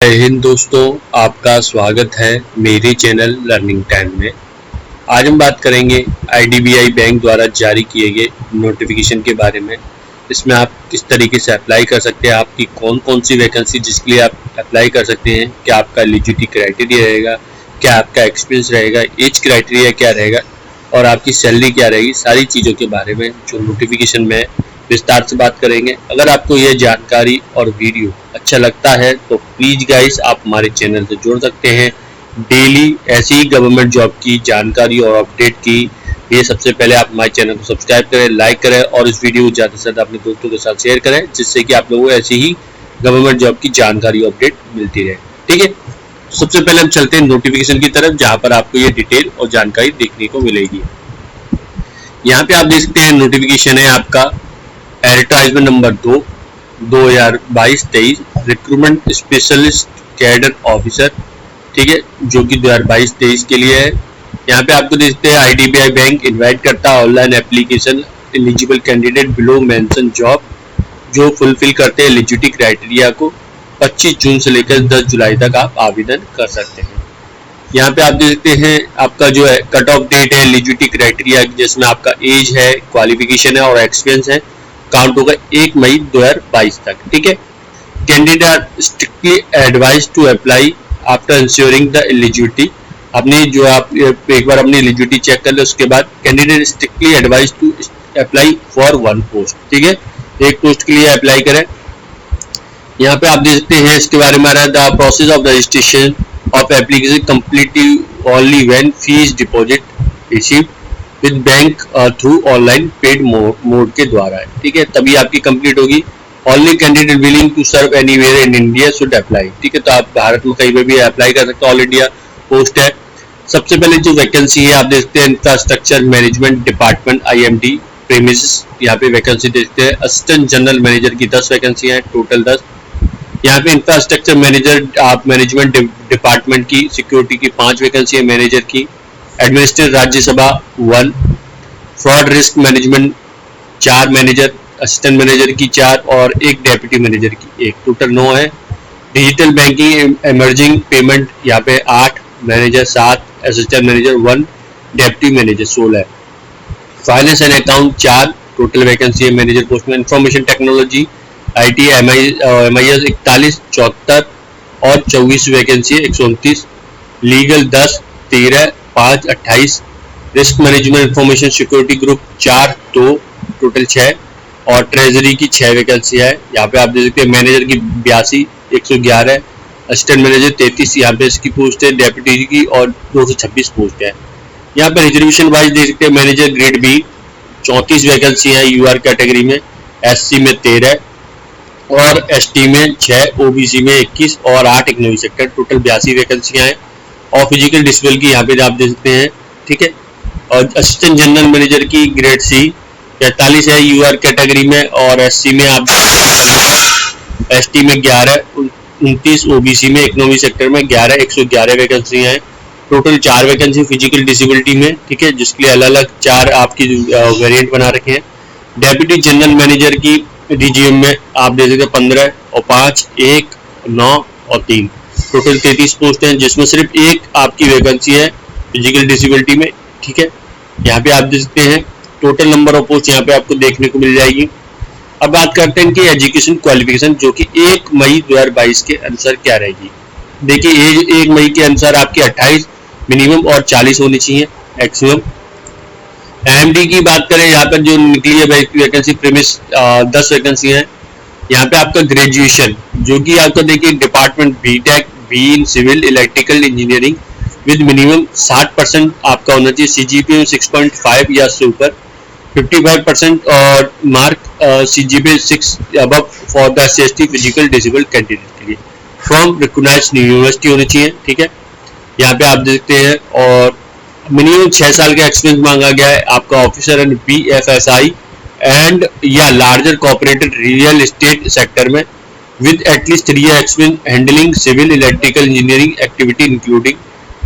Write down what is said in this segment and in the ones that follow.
जय हिंद दोस्तों, आपका स्वागत है मेरे चैनल लर्निंग टाइम में। आज हम बात करेंगे आईडीबीआई बैंक द्वारा जारी किए गए नोटिफिकेशन के बारे में। इसमें आप किस तरीके से अप्लाई कर सकते हैं, आपकी कौन कौन सी वैकेंसी जिसके लिए आप अप्लाई कर सकते हैं, क्या आपका एलिजिबिलिटी क्राइटेरिया रहेगा, क्या आपका एक्सपीरियंस रहेगा, एज क्राइटेरिया क्या रहेगा और आपकी सैलरी क्या रहेगी, सारी चीज़ों के बारे में जो नोटिफिकेशन में विस्तार से बात करेंगे। अगर आपको यह जानकारी और वीडियो अच्छा लगता है तो प्लीज गाइस आप हमारे चैनल से जुड़ सकते हैं। डेली ऐसी ही गवर्नमेंट जॉब की जानकारी और अपडेट की ये सबसे पहले आप हमारे चैनल को सब्सक्राइब करें, लाइक करें और इस वीडियो को ज़्यादा से ज़्यादा अपने दोस्तों के साथ शेयर करें, जिससे कि आप लोगों को ऐसी ही गवर्नमेंट जॉब की जानकारी और अपडेट मिलती रहे। ठीक है, तो सबसे पहले हम चलते हैं नोटिफिकेशन की तरफ, जहाँ पर आपको ये डिटेल और जानकारी देखने को मिलेगी। यहाँ पे आप देख सकते हैं नोटिफिकेशन है आपका advertisement number 2 2022-23 recruitment specialist cadre officer, ठीक है, जो कि 2022-23 के लिए है। यहाँ पे आपको देखते हैं आईडीबीआई बैंक इनवाइट करता है online application eligible candidate below mention job जो फुलफिल करते हैं एलिजिबिलिटी क्राइटेरिया को 25 जून से लेकर 10 जुलाई तक आप आवेदन कर सकते हैं। यहाँ पे आप देख सकते हैं आपका जो है कट ऑफ डेट है एलिजिबिलिटी क्राइटेरिया, जिसमें आपका एज है, क्वालिफिकेशन है और एक्सपीरियंस है, काउंट होगा 1 मई 2022 तक। ठीक है, candidate are strictly advise to apply after ensuring the eligibility. अपनी जो आप एक बार अपनी एलिजिबिलिटी चेक कर ले, उसके बाद candidate strictly advise to apply for 1 post. ठीक है, एक पोस्ट के लिए अप्लाई करें। यहाँ पे आप देख सकते हैं इसके बारे में आ रहा है the process of registration of application completely only when fees deposit received with bank through online paid mode के द्वारा है। ठीक है, तभी आपकी कंप्लीट होगी। Only candidate willing to serve anywhere in India should apply. ठीक है, तो आप भारत में कहीं पर भी अप्लाई कर सकते हो, ऑल इंडिया पोस्ट है। सबसे पहले जो वैकेंसी है आप देखते हैं infrastructure management department IMD premises, यहाँ पे वैकेंसी देखते हैं। असिस्टेंट जनरल मैनेजर की 10 वैकेंसी है, टोटल 10। यहाँ पे इंफ्रास्ट्रक्चर मैनेजर आप मैनेजमेंट डिपार्टमेंट की सिक्योरिटी की 5 वैकेंसी है, मैनेजर की। Administrative Rajya Sabha 1, fraud risk management 4 manager, assistant manager की 4 और एक डेप्यूटी मैनेजर की 1, टोटल 9 है। डिजिटल बैंकिंग इमर्जिंग पेमेंट यहाँ पे 8 manager, 7 assistant manager, 1 deputy manager, 16 है। Finance and account 4 total vacancy है मैनेजर पोस्ट में। इंफॉर्मेशन टेक्नोलॉजी IT MIS 41, 74 और 24 वैकेंसी है, 129। Legal 10, 13, 5, 28। Risk management information security group 4, 2 total 6 और ट्रेजरी की 6 वैकेंसी है। यहाँ पे आप देख सकते हैं मैनेजर की 82, 111, असिस्टेंट मैनेजर 33 यहाँ पे इसकी पोस्ट है, डेप्यूटी की और 226 पोस्ट है। यहाँ पे रिजर्वेशन वाइज देख सकते हैं मैनेजर ग्रेड B 34 वैकेंसी है UR कैटेगरी में, SC में 13 और ST में 6, OBC में 21 और 8 इकोनॉमी सेक्टर, टोटल 82 वैकेंसियां हैं। और फिजिकल डिसेबल की यहाँ पे आप देख सकते हैं। ठीक है, और असिस्टेंट जनरल मैनेजर की ग्रेड C 43 है UR कैटेगरी में और SC में आप ST में 11, 29, OBC में इकोनॉमी सेक्टर में 11, 111 वैकेंसियां हैं, टोटल 4 वैकेंसी फिजिकल डिसेबिलिटी में। ठीक है, जिसके लिए अलग अलग 4 आपकी वेरिएंट बना रखे हैं। डेप्यूटी जनरल मैनेजर की DGM में आप देख सकते हैं 15 और 5, 1, 9 और 3, टोटल 33 पोस्ट हैं, जिसमें सिर्फ एक आपकी वैकेंसी है फिजिकल डिसेबिलिटी में। ठीक है, यहाँ पे आप देख सकते हैं टोटल नंबर ऑफ पोस्ट यहाँ पे आपको देखने को मिल जाएगी। अब बात करते हैं कि एजुकेशन क्वालिफिकेशन जो कि 1 मई 2022 के अनुसार क्या रहेगी। देखिए एज 1 मई के अनुसार आपकी 28 मिनिमम और 40 होनी चाहिए मैक्सिमम। IMD की बात करें, यहाँ पर जो निकली है वैकेंसी प्रीमिस 10 वैकेंसी है। यहाँ पे आपका ग्रेजुएशन जो कि आपका देखिए department BTech B in civil electrical engineering with minimum 60% आपका होना चाहिए, CGPA 6.5 या उससे ऊपर, 55% और mark CGPA 6 above for the SC/ST physical disable candidate के लिए फ्रॉम रिकॉग्नाइज्ड यूनिवर्सिटी होनी चाहिए। ठीक है, यहाँ पे आप देखते हैं और मिनिमम 6 साल का एक्सपीरियंस मांगा गया है आपका ऑफिसर एंड BFSI एंड या larger corporated real estate sector में with at least 3 year experience handling civil electrical engineering activity including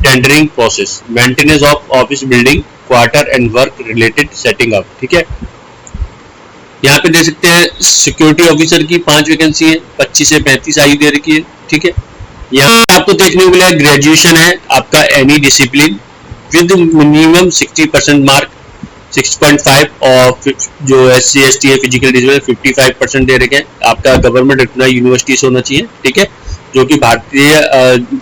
tendering process, maintenance of office building, quarter and work related setting up. ठीक है, यहाँ पे देख सकते हैं security officer की 5 वैकेंसी है, 25 से 35 आयु दे रखी है। ठीक है, यहाँ आपको देखने को मिला ग्रेजुएशन है आपका any discipline with minimum 60% mark 6.5 और जो SC ST है फिजिकल डिसेबल 55% दे रखे हैं। आपका गवर्नमेंट रिकॉग्नाइज्ड यूनिवर्सिटी से होना चाहिए, ठीक है, जो कि भारतीय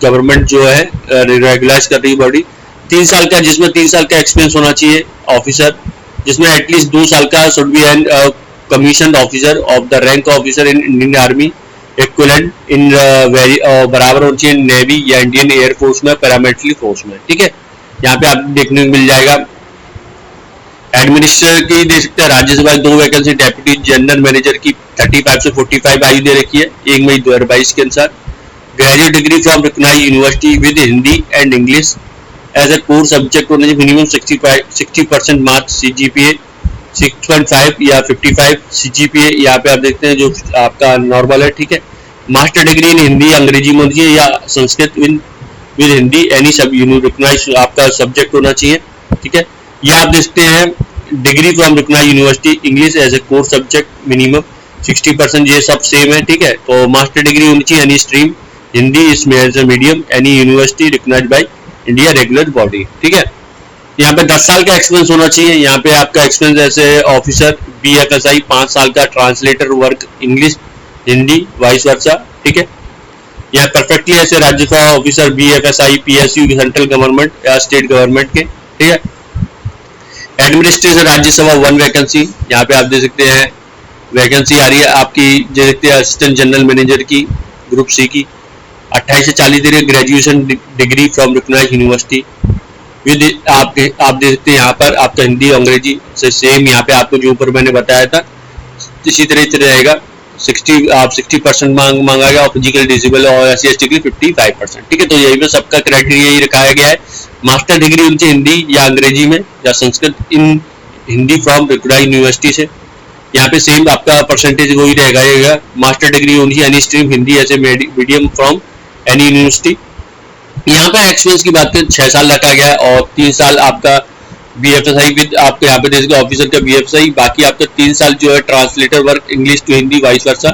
गवर्नमेंट जो है रेगुलाइज कर रही बॉडी। 3 साल का, जिसमें 3 साल का एक्सपीरियंस होना चाहिए ऑफिसर, जिसमें एटलीस्ट 2 साल का should be an commission officer of the rank officer in Indian army equivalent in बराबर होनी चाहिए नेवी या इंडियन एयरफोर्स में, पैरामिलिट्री फोर्स में, ठीक है। यहाँ पे आप देखने को मिल जाएगा एडमिनिस्ट्रेटर की दे सकते हैं Rajya Sabha 2 vacancy, deputy general manager की 35 से 45 आयु दे रखी है 1 मई 2022 के अनुसार। Graduate degree from recognised university with Hindi and English as a core subject होने चाहिए, मिनिमम 60% मार्क्स, CGPA 6.5 या 55 CGPA यहाँ पे आप देखते हैं जो आपका नॉर्मल है, ठीक है। मास्टर डिग्री इन हिंदी अंग्रेजी में होनी चाहिए या Sanskrit with Hindi any sub recognised आपका सब्जेक्ट होना चाहिए, ठीक है। ये आप देखते हैं degree from recognised university English as a core subject minimum 60%, ये सब सेम है, ठीक है। तो मास्टर डिग्री होनी चाहिए एनी स्ट्रीम हिंदी इसमें as a medium any university recognised by India regular body, ठीक है। यहाँ पे 10 साल का एक्सपीरियंस होना चाहिए। यहाँ पे आपका एक्सपीरियंस ऐसे ऑफिसर BFSI 5 साल का, translator work English Hindi vice versa, ठीक है। यहाँ परफेक्टली ऐसे Rajya Sabha officer BFSI PSU central government या स्टेट गवर्नमेंट के, ठीक है। एडमिनिस्ट्रेशन राज्यसभा 1 वैकेंसी, यहाँ पे आप देख सकते हैं वैकेंसी आ रही है आपकी, देख सकते हैं असिस्टेंट जनरल मैनेजर की ग्रुप C की 28 से 40 दे रही है। Graduation degree from recognised university with आप देख सकते हैं यहाँ पर आपका हिंदी अंग्रेजी से सेम, यहाँ पे आपको जो ऊपर मैंने बताया था इसी तरह से रहेगा। 60% मांगा गया और फिजिकल डिसेबल और SC ST के लिए 55%, ठीक है। तो यही पे सबका क्राइटेरिया यही रखाया गया है। मास्टर डिग्री उनसे हिंदी या अंग्रेजी में या संस्कृत इन हिंदी फ्रॉम रिकॉग्नाइज्ड यूनिवर्सिटी से, यहाँ पे सेम आपका परसेंटेज वही रहेगा। मास्टर डिग्री होनी चाहिए any stream Hindi as a medium from any university. यहाँ पे एक्सपीरियंस की बात करें 6 साल रखा गया है और 3 साल आपका BFSI विद आपके यहाँ पे देखिए ऑफिसर का BFSI, बाकी आपका 3 साल जो है translator work English to Hindi vice versa,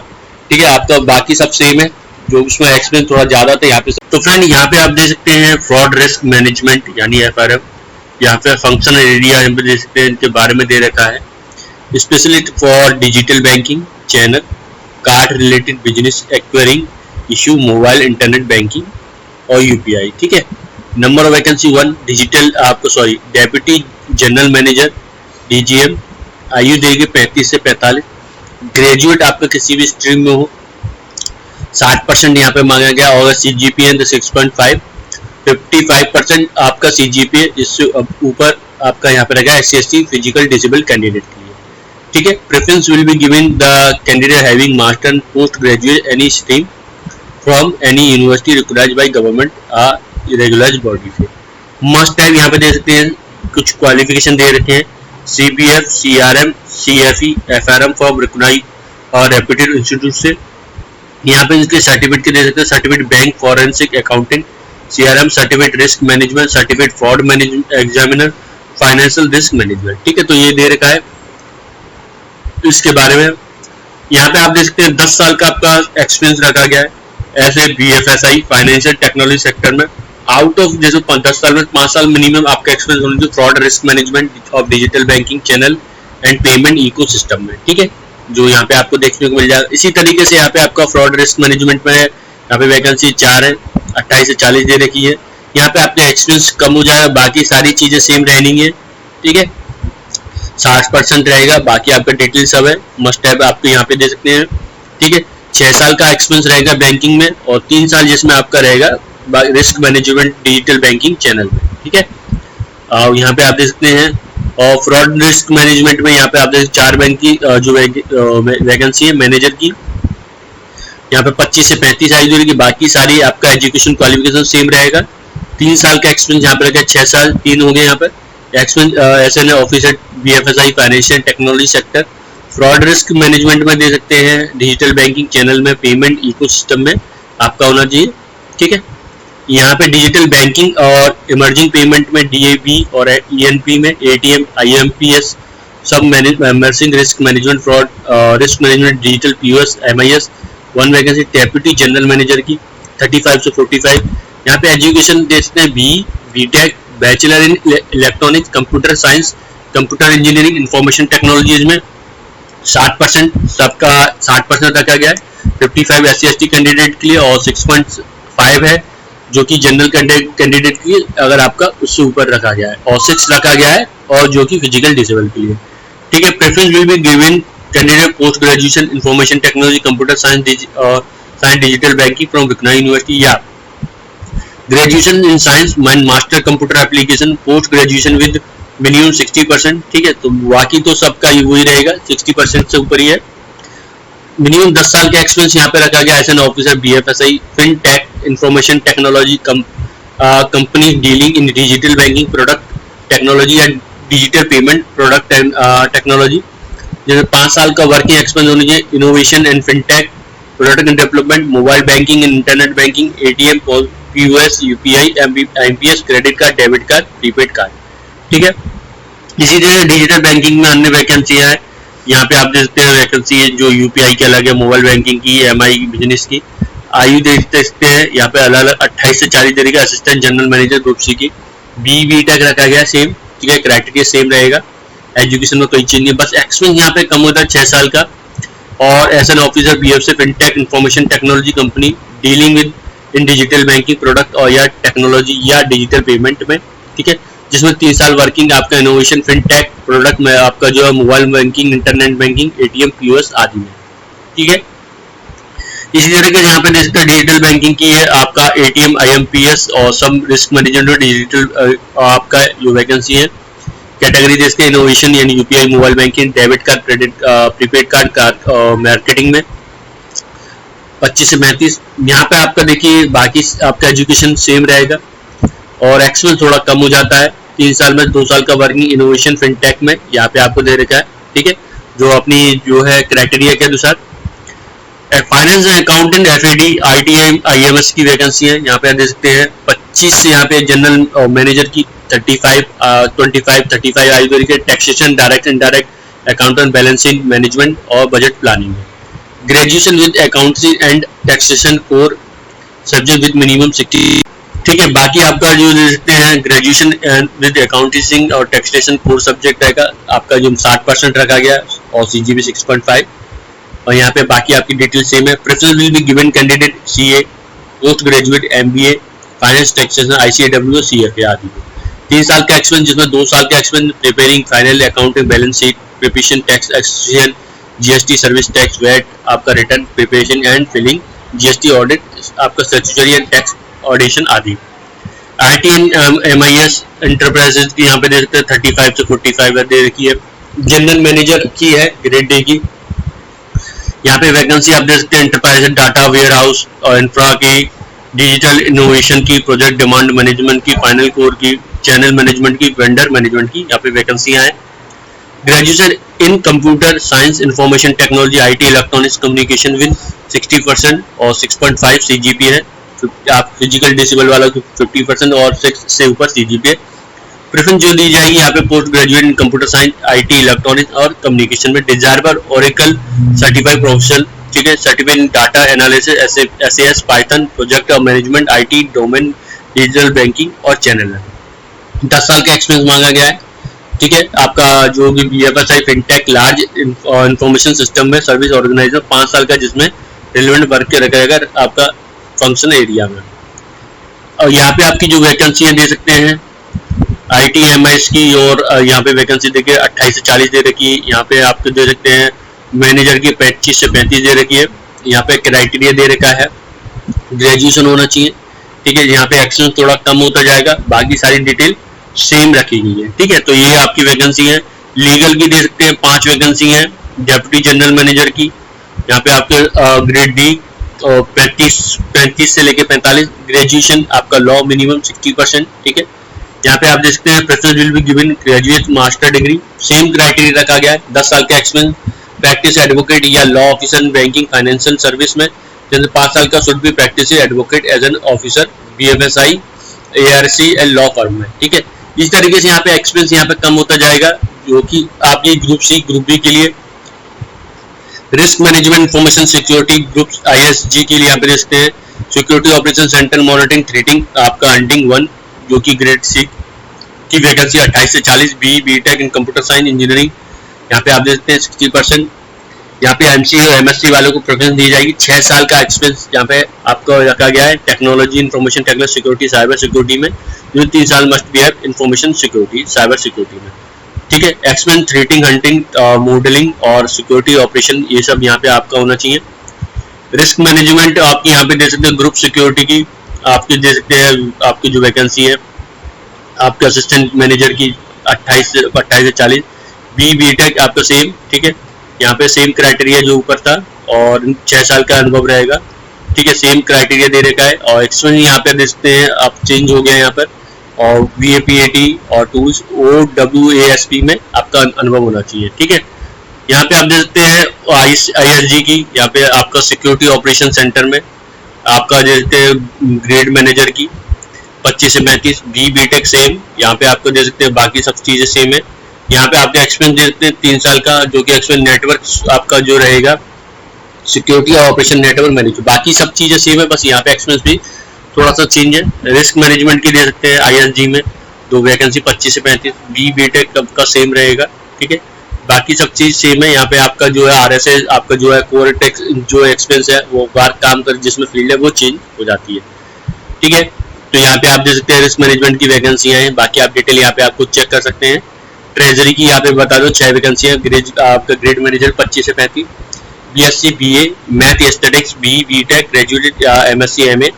ठीक है। आपका बाकी सब सेम है, जो उसमें एक्सपीरियंस थोड़ा ज्यादा था यहाँ पे। तो फ्रेंड यहाँ पे आप देख सकते हैं फ्रॉड रिस्क मैनेजमेंट यानी FRM, यहाँ पे फंक्शनल एरिया यहाँ पे देख सकते हैं इनके बारे में दे रखा है। Specialist for digital banking channel, card related business acquiring issue, mobile internet banking और UPI, ठीक है। नंबर ऑफ वैकेंसी 1, डिजिटल आपको डेप्यूटी जनरल मैनेजर DGM, आयु देगी 35 से 45, ग्रेजुएट आपका किसी भी स्ट्रीम में हो, 60% यहाँ पे मांगा गया और CGPA 6.5, 55% आपका CGPA, इससे ऊपर आपका यहाँ पे रहेगा SC ST physical disable candidate के लिए, ठीक है। Preference will be given the candidate having master and post graduate any stream from any university recognised by government regularised body से। मस्ट हैव यहाँ पे दे सकते हैं कुछ क्वालिफिकेशन दे रखे हैं, CPF CRM CFE FRM form recognised और रेप्यूटेड इंस्टीट्यूट से। यहाँ पे इसके सर्टिफिकेट के दे सकते हैं, certificate bank forensic accounting CRM, certificate risk management, certificate fraud management examiner, financial risk management, ठीक है। तो ये दे रखा है इसके बारे में। यहाँ पे आप देख सकते हैं 10 साल का आपका एक्सपीरियंस रखा गया है ऐसे BFSI फाइनेंशियल टेक्नोलॉजी सेक्टर में। आउट ऑफ जैसे 10 साल में 5 साल मिनिमम आपका एक्सपीरियंस होना चाहिए fraud risk management of digital banking channel and payment ecosystem में, ठीक है, जो यहाँ पे आपको देखने को मिल जाएगा। इसी तरीके से यहाँ पे आपका फ्रॉड रिस्क मैनेजमेंट में यहाँ पे वैकेंसी 4 है, 28 से 40 दे रखी है। यहाँ पे आपका एक्सपीरियंस कम हो जाएगा, बाकी सारी चीजें सेम रहनी है, ठीक है। 60% रहेगा, बाकी आपका डिटेल सब है, मस्ट हैव आपको यहाँ पे दे सकते हैं, ठीक है। 6 साल का एक्सपीरियंस रहेगा बैंकिंग में और 3 साल जिसमें आपका रहेगा risk management digital banking channel में, ठीक है। और यहाँ पे आप देख सकते हैं और फ्रॉड रिस्क मैनेजमेंट में यहाँ पे आप देख 4 बैंक की जो वैकेंसी है मैनेजर की, यहाँ पे 25 से 35 आयु रहेगी, बाकी सारी आपका एजुकेशन क्वालिफिकेशन सेम रहेगा। 3 साल का एक्सपीरियंस यहाँ पे रहेगा, 6 साल 3 हो गए यहाँ पे experience SN officer BFSI financial technology sector. Fraud risk management में दे सकते हैं डिजिटल बैंकिंग चैनल में, पेमेंट इकोसिस्टम में आपका होना चाहिए, ठीक है। यहाँ पे डिजिटल बैंकिंग और इमर्जिंग पेमेंट में DAB और ENP में ATM IMPS सब emerging risk management fraud risk management digital POS MIS 1 vacancy deputy general manager की। 35 से 45। यहाँ पे एजुकेशन देखते हैं BTech, bachelor in electronics, computer science, computer engineering, information technologies में 60% सबका 60% रखा गया है। 55 SC/ST कैंडिडेट के लिए और 6.5 है जो कि जनरल कैंडिडेट के लिए अगर आपका उससे ऊपर रखा गया है, और 6 रखा गया है और जो कि फिजिकल डिसेबल के लिए। ठीक है, preference will be given candidate post graduation information technology, computer science digital banking from विकना यूनिवर्सिटी, या graduation in science and master computer application, post graduation with minimum 60%। ठीक है, तो बाकी तो सबका वही रहेगा, 60% से ऊपर ही है। मिनिमम 10 साल का एक्सपीरियंस यहाँ पे रखा गया as an officer BFSI, fintech, information technology company dealing in digital banking product technology and digital payment product and technology. जैसे 5 साल का वर्किंग एक्सपीरियंस होना चाहिए। Innovation and fintech, product and development, mobile banking and internet banking, ATM, POS, UPI, MPS, credit card, debit card, prepaid card. ठीक है, इसी तरह digital banking में अन्य वैकेंसियां हैं। यहाँ पे आप देख सकते हैं वैकेंसी है जो UPI के अलग है, मोबाइल बैंकिंग की, MI बिजनेस की। आयु देख सकते हैं यहाँ पे अलग अलग 28 से 40 तरीके, assistant general manager group C की, BTech रखा गया सेम। ठीक है, क्राइटेरिया सेम रहेगा, एजुकेशन में कोई चेंज नहीं, बस एक्सपीरियंस यहाँ पे कम होता है 6 साल का। और as an officer BFSI, fintech, information technology company dealing with in digital banking product और या टेक्नोलॉजी या डिजिटल पेमेंट में। ठीक है, जिसमें 3 साल वर्किंग आपका इनोवेशन फिनटेक प्रोडक्ट में आपका जो है mobile banking, internet banking, ATM, POS आदि में। ठीक है, इसी तरह के यहाँ पे देखते हैं डिजिटल बैंकिंग की है आपका ATM, IMPS और सब रिस्क मैनेजमेंट डिजिटल आपका जो वैकेंसी है। कैटेगरी देखते हैं इनोवेशन यानी UPI, mobile banking, debit card, credit, prepaid card marketing में 25 से 35। यहाँ पे आपका देखिए बाकी आपका एजुकेशन सेम रहेगा और एक्सपीरियंस थोड़ा कम हो जाता है, 3 साल में 2 साल का वर्किंग इनोवेशन फिनटेक में यहाँ पे आपको दे रखा है। ठीक है, जो अपनी जो है क्राइटेरिया के अनुसार। Finance and accountant, FAD, ITI, IMS की वैकेंसी है। यहाँ पे आप देख सकते हैं 25 से यहाँ पे जनरल मैनेजर की 35, 25, 35 आयु तरीके, taxation, direct indirect, accountant, balancing, management और बजट प्लानिंग है। Graduation with accountancy and taxation core subject with minimum 60। ठीक है, बाकी आपका जो देखते हैं ग्रेजुएशन विद अकाउंटेंसी और टैक्सेशन कोर सब्जेक्ट रहेगा आपका जो 60% रखा गया और CGP 6.5। और यहाँ पे बाकी आपकी डिटेल सेम है। Preference will be given candidate CA, post graduate MBA, finance, taxation, ICAW, CFA आदि। 3 साल का एक्सपीरियंस जिसमें 2 साल का experience preparing final accounting, balance sheet preparation, taxation, GST service tax, VAT आपका return preparation and filing, GST audit आपका statutory and tax audition आदि। IT and MIS enterprises की यहाँ पे दे सकते हैं 35 से 45 दे रखी है। जनरल मैनेजर की है ग्रेड D की। यहाँ पे वैकेंसी आप देख सकते हैं एंटरप्राइज, डाटा वेयर हाउस और इंफ्रा की, डिजिटल इनोवेशन की, प्रोजेक्ट डिमांड मैनेजमेंट की, फाइनल कोर की, चैनल मैनेजमेंट की, वेंडर मैनेजमेंट की यहाँ पे वैकेंसियां हैं। Graduation in computer science, information technology, IT, electronics communication with 60% और 6.5 CGP है। आप फिजिकल डिसेबल वाला 50% और 6 से ऊपर CGP है। प्रेफरेंस जो दी जाएगी यहाँ पे post graduate in computer science, IT, electronics और कम्युनिकेशन में। डिजायरेबल ओरेकल सर्टिफाइड प्रोफेशनल, ठीक है, certified in data analysis, SAS, Python, project और management, IT, domain, digital banking और चैनल है। 10 साल का एक्सपीरियंस मांगा गया है। ठीक है, आपका जो भी BFSI, fintech, large information system में सर्विस ऑर्गेनाइजर 5 साल का, जिसमें रिलेवेंट वर्क रहेगा आपका फंक्शन एरिया में। और यहाँ पे आपकी जो वैकेंसियां दे सकते हैं IT, MIS की, और यहाँ पे वैकेंसी देखिए 28 से 40 दे रखी है। यहाँ पे आपको दे सकते हैं मैनेजर की 25 से 35 दे रखी है। यहाँ पे क्राइटेरिया दे रखा है ग्रेजुएशन होना चाहिए। ठीक है, यहाँ पे एक्सपीरियंस थोड़ा कम होता जाएगा, बाकी सारी डिटेल सेम रखी गई है। ठीक है, तो ये आपकी वैकेंसी है। लीगल की दे सकते हैं 5 वैकेंसी है। डेप्यूटी जनरल मैनेजर की यहाँ पे आपके ग्रेड D और 35 से लेके 45। ग्रेजुएशन आपका लॉ मिनिमम 60%। ठीक है, यहाँ पे आप देख सकते हैं preference will be given graduate master degree, same criteria रखा गया है। 10 साल का एक्सपीरियंस, प्रैक्टिस एडवोकेट या law officer banking financial service में, जैसे 5 साल का should be practice advocate as an officer BFSI, ARC and law firm में। ठीक है, इस तरीके से यहाँ पे एक्सपीरियंस यहाँ पे कम होता जाएगा, जो कि आपकी ग्रुप C, ग्रुप B के लिए risk management information security group ISG के लिए यहाँ पे देखते हैं security operation centre monitoring threatening आपका हंटिंग 1 जो कि ग्रेड सी की वैकेंसी 28 से 40, बी.टेक इन कंप्यूटर साइंस इंजीनियरिंग यहाँ पे आप देखते हैं 60%। यहाँ पे MCA और MSc वालों को प्रेफरेंस दी जाएगी। 6 साल का एक्सपीरियंस यहाँ पे आपको रखा गया है। Technology information technology security cyber security में जो 3 साल must be have information security cyber security में, ठीक है। एक्सपेंस थ्रेटिंग हंटिंग मॉडलिंग और सिक्योरिटी ऑपरेशन ये सब यहाँ पे आपका होना चाहिए। रिस्क मैनेजमेंट आपकी यहाँ पे दे सकते हैं ग्रुप सिक्योरिटी की आपकी दे सकते हैं आपकी जो वैकेंसी है आपके असिस्टेंट मैनेजर की 28 से 40, बी.टेक आपका सेम, ठीक है। यहाँ पे सेम क्राइटेरिया जो ऊपर था और 6 साल का अनुभव रहेगा, ठीक है। सेम क्राइटेरिया दे रखा है और एक्सपेंस यहाँ पे देखते हैं आप चेंज हो गया यहाँ पर और VAPAT और टूल्स OWASP में आपका अनुभव होना चाहिए, ठीक है। यहाँ पे आप देख सकते हैं ISG की यहाँ पे आपका सिक्योरिटी ऑपरेशन सेंटर में आपका देखते हैं ग्रेड मैनेजर की 25 से 35, बी.टेक सेम यहाँ पे आपको दे सकते हैं, बाकी सब चीजें सेम है। यहाँ पे आपका एक्सपेंस दे सकते हैं 3 साल का जो कि एक्सपेंस नेटवर्क आपका जो रहेगा सिक्योरिटी और ऑपरेशन नेटवर्क मैनेजर, बाकी सब चीजें सेम है, बस यहाँ पे एक्सपेंस भी थोड़ा सा चेंज है। रिस्क मैनेजमेंट की दे सकते हैं ISG में 2 वैकेंसी 25 से 35, बी.टेक का सेम रहेगा, ठीक है। बाकी सब चीज सेम है। यहाँ पे आपका जो है RSS आपका जो है कोर टेक्स जो एक्सपेंस है वो बार काम कर जिसमें फील्ड है वो चेंज हो जाती है, ठीक है। तो यहाँ पे आप देख सकते हैं रिस्क मैनेजमेंट की वैकेंसियां हैं, बाकी आप डिटेल यहाँ पे आपको चेक कर सकते हैं। ट्रेजरी की यहाँ पे बता दो 6 वैकेंसियां, आपका ग्रेड मैनेजर 25 से 35, BSc BA math aesthetics B.Tech graduate या MSc MA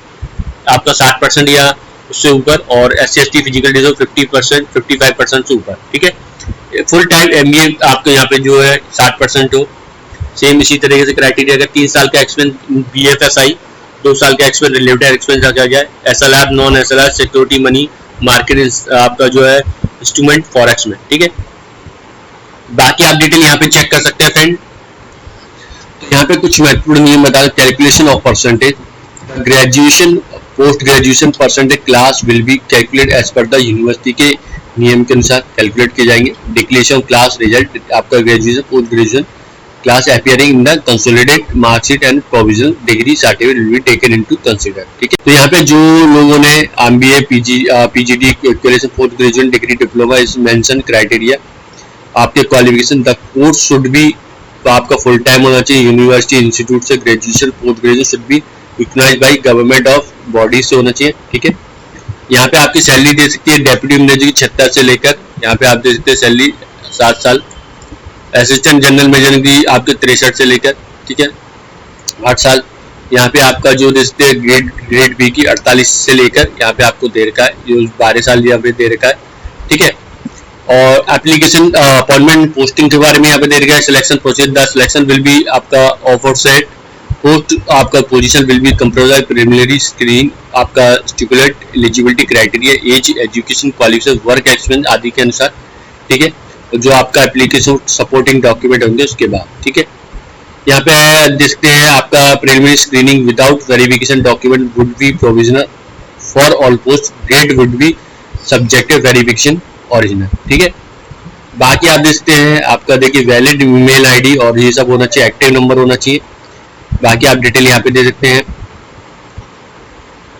आपका 60% या उससे ऊपर और SC/ST फिजिकल डिजो 50% 55% से ऊपर, ठीक है। फुल टाइम MBA आपके यहाँ पे जो है 60% हो, सेम इसी तरीके से क्राइटेरिया अगर 3 साल का एक्सपीरियंस BFSI 2 साल का एक्सपीरियंस रिलेटेड एक्सपीरियंस रखा जाए, SLR non SLR security money market आपका जो है इंस्ट्रूमेंट फॉरेक्स में, ठीक है। बाकी आप डिटेल यहाँ पे चेक कर सकते हैं फ्रेंड। तो यहाँ पे कुछ महत्वपूर्ण नियम बता दें। Calculation of percentage, graduation post graduation percentage class will be calculate as per the university के नियम के अनुसार कैलकुलेट किए जाएंगे। डिक्लेरेशन क्लास रिजल्ट आपका graduation post graduation class appearing in the consolidated marksheet and provisional degree certificate will be taken into consider, ठीक है। तो यहाँ पे जो लोगों ने MBA PGD qualification post graduation degree diploma is mention criteria आपके qualification the course should be तो आपका फुल टाइम होना चाहिए। यूनिवर्सिटी इंस्टीट्यूट से graduation post graduation should be recognised by government of body से होना चाहिए, ठीक है। यहाँ पे आपकी सैलरी दे सकती है डेप्यूटी मैनेजर की 76 से लेकर यहाँ पे आप दे सकते हैं सैलरी 7 साल, असिस्टेंट जनरल मैनेजर की आपके 63 से लेकर, ठीक है 8 साल। यहाँ पे आपका जो दे सकते हैं ग्रेड बी की 48 से लेकर यहाँ पे आपको दे रखा है जो 12 साल यहाँ पे दे रखा है, ठीक है। और एप्लीकेशन अपॉइंटमेंट पोस्टिंग के बारे में यहाँ पे दे रखा है। Selection process the selection will be आपका ऑफर सेट पोस्ट आपका position will be compromise preliminary screening आपका stipulate eligibility criteria age education qualification work experience आदि के अनुसार, ठीक है। जो आपका एप्लीकेशन सपोर्टिंग डॉक्यूमेंट होंगे उसके बाद, ठीक है। यहाँ पे देखते हैं आपका preliminary screening without verification document would be provisional for all post, grade would be subjective verification original, ठीक है। बाकी आप देखते हैं आपका देखिए वैलिड ईमेल आईडी और ये सब होना चाहिए, एक्टिव नंबर होना चाहिए। बाकी आप डिटेल यहाँ पे दे सकते हैं।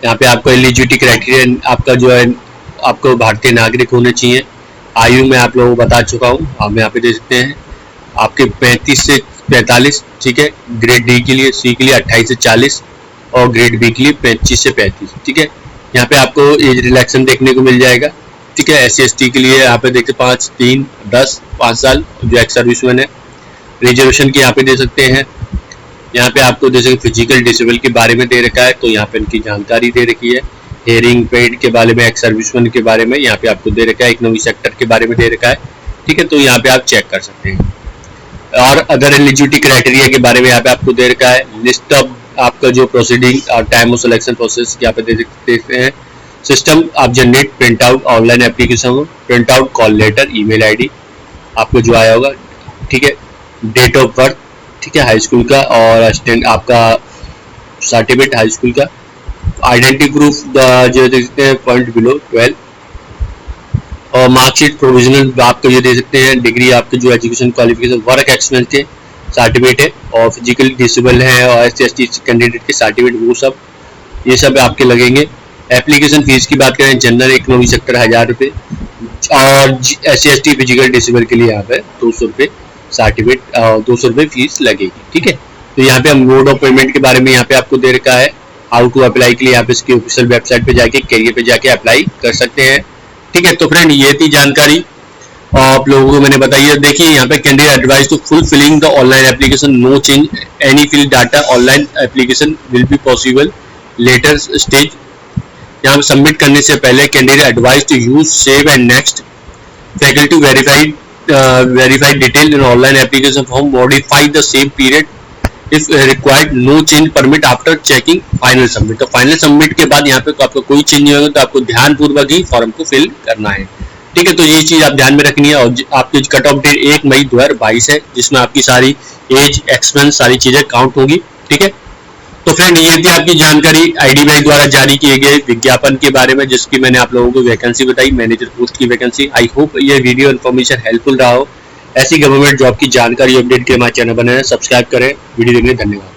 यहाँ पे आपको एलिजिबिलिटी क्राइटेरिया आपका जो है आपको भारतीय नागरिक होने चाहिए। आयु में आप लोगों को बता चुका हूँ, हम यहाँ पे दे सकते हैं आपके 35 से 45, ठीक है। ग्रेड डी के लिए, सी के लिए 28 से 40 और ग्रेड बी के लिए 25 से 35, ठीक है। यहाँ पे आपको एज रिलैक्सेशन देखने को मिल जाएगा, ठीक है। SC/ST के लिए यहाँ पे देखते 5, 3, 10, 5 साल जो एक्स सर्विसमैन है। रिजर्वेशन की यहाँ पे दे सकते हैं। यहाँ पे आपको दे सकते फिजिकल डिसेबल के बारे में दे रखा है तो यहाँ पे इनकी जानकारी दे रखी है। हेयरिंग पेड के बारे में, एक्स सर्विसमैन के बारे में यहाँ पे आपको दे रखा है। इकोनॉमिक सेक्टर के बारे में दे रखा है, ठीक है। तो यहाँ पे आप चेक कर सकते हैं। और अदर एलिजिबिलिटी क्राइटेरिया के बारे में यहाँ पे आपको दे रखा है। लिस्ट ऑफ आपका जो प्रोसीडिंग और टाइम ऑफ सिलेक्शन प्रोसेस यहाँ पे देखते हैं। सिस्टम आप generate print out online application हो, print out call letter email ID आपको जो आया होगा, ठीक है। डेट ऑफ बर्थ, ठीक है, हाई स्कूल का और असिस्टेंट आपका सर्टिफिकेट हाई स्कूल का। आइडेंटिटी प्रूफ जो देखते हैं पॉइंट बिलो 12 और मार्कशीट प्रोविजनल आपको ये दे सकते हैं। डिग्री आपके जो एजुकेशन क्वालिफिकेशन वर्क एक्सपीरियंस के सर्टिफिकेट है, और फिजिकल डिसेबल है और SC/ST कैंडिडेट के सर्टिफिकेट वो सब, ये सब आपके लगेंगे। एप्लीकेशन फीस की बात करें, जनरल इकोनॉमी सेक्टर 1000 रुपये, और SC/ST फिजिकल डिसेबल के लिए यहाँ पे 200 रुपये सर्टिफिकेट, 200 रुपये फीस लगेगी। ठीक है, तो यहाँ पे हम मोड ऑफ पेमेंट के बारे में यहाँ पे आपको दे रखा है। हाउ टू अप्लाई के लिए यहाँ पे इसकी ऑफिशियल वेबसाइट पे जाके कैरियर पे जाके अप्लाई कर सकते हैं। ठीक है, तो फ्रेंड ये थी जानकारी आप लोगों को मैंने बताई है। देखिए यहाँ पे candidate advise to fulfilling the online application, no change any field data, online application will be possible later stage. यहाँ पे सबमिट करने से पहले candidate advise to use save and next, faculty verified detail in online application form, modify the same period if required, no change permit after checking final submit. तो final submit के बाद यहाँ पे तो आपका कोई चेंज नहीं होगा, तो आपको ध्यानपूर्वक ही फॉर्म को फिल करना है। ठीक है, तो ये चीज आप ध्यान में रखनी है। और आपकी कट ऑफ डेट 1 मई 2022 है, जिसमें आपकी सारी एज, एक्सपेंस, सारी चीजें काउंट होगी। ठीक है, तो फ्रेंड ये थी आपकी जानकारी IDBI द्वारा जारी किए गए विज्ञापन के बारे में, जिसकी मैंने आप लोगों को वैकेंसी बताई, मैनेजर पोस्ट की वैकेंसी। आई होप ये वीडियो इन्फॉर्मेशन हेल्पफुल रहा हो। ऐसी गवर्नमेंट जॉब की जानकारी अपडेट के हमारे चैनल बनाए, सब्सक्राइब करें। वीडियो देखने धन्यवाद।